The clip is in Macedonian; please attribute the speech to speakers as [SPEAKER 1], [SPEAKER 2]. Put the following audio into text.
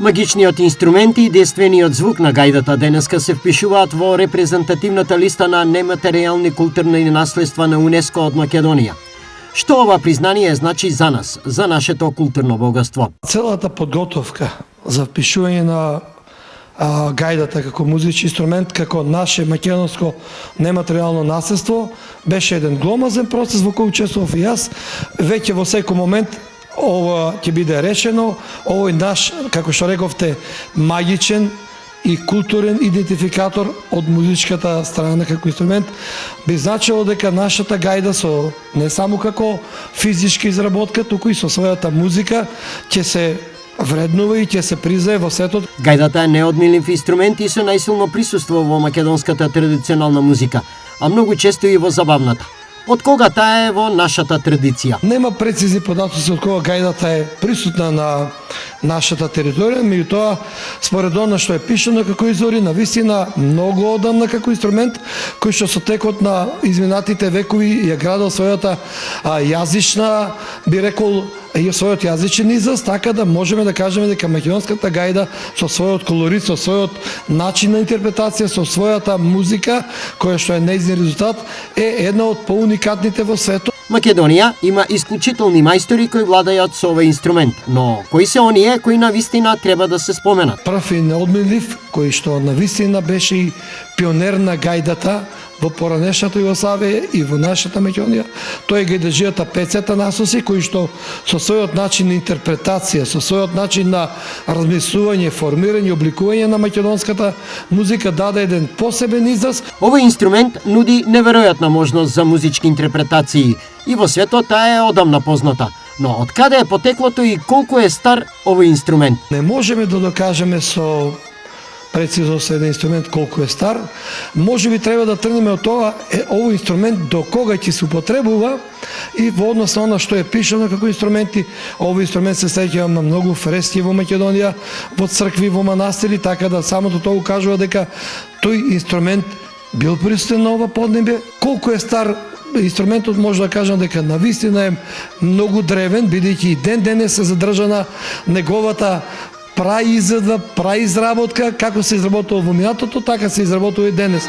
[SPEAKER 1] Магичниот инструмент и действениот звук на гајдата денеска се впишуваат во репрезентативната листа на нематеријални културни наследства на УНЕСКО од Македонија. Што ова признание значи за нас, за нашето културно богатство?
[SPEAKER 2] Целата подготовка за впишување на гајдата како музички инструмент, како наше македонско нематеријално наследство, беше еден гломазен процес во кој учествував и јас. Веќе во секој момент ова ќе биде решено, овој наш, како што рековте, магичен и културен идентификатор од музичката страна како инструмент би значило дека нашата гајда со не само како физичка изработка, туку и со својата музика ќе се вреднува и ќе се признае во светот.
[SPEAKER 1] Гајдата е неодмилив инструмент и со најсилно присуство во македонската традиционална музика, а многу често и во забавната. Од кога таа е во нашата традиција?
[SPEAKER 2] Нема прецизни податоци од кога гајдата е присутна на нашата територија, меѓутоа според она што е пишано како извори, навистина многу одамна како инструмент кој што со текот на изминатите векови ја градил својата јазична, би рекол, и својот јазичен израз, така да можеме да кажеме дека македонската гајда со својот колорит, со својот начин на интерпретација, со својата музика, која што е нејзин резултат, е една од поуникатните во светот.
[SPEAKER 1] Македонија има исклучителни мајстори кои владаат со овој инструмент, но кои се оние кои навистина треба да се споменат?
[SPEAKER 2] Прв и неодминлив, кој што навистина беше и пионер на гајдата во поранешната Југославија и во нашата Македонија, тој е гајдаџијата Пецета Насоси, кој што со својот начин на интерпретација, со својот начин на размислување, формирање, обликување на македонската музика даде еден посебен израз.
[SPEAKER 1] Овој инструмент нуди неверојатна можност за музички интерпретации и во светот таа е одамна позната. Но од каде е потеклото и колку е стар овој инструмент?
[SPEAKER 2] Не можеме да докажеме со прецизно со еден инструмент колку е стар. Може би треба да тргнеме од тоа овој инструмент до кога ќе се употребува и во однос на она што е пишано како инструменти. Овој инструмент се среќава на многу фрески во Македонија, во цркви, во манастири, така да самото тоа укажува дека тој инструмент бил присутен на ова поднебе. Колку е стар инструментот, може да кажам дека навистина е многу древен, бидејќи и ден денес се задржана неговата праизработка, како се изработува во минатото, така се изработува и денес.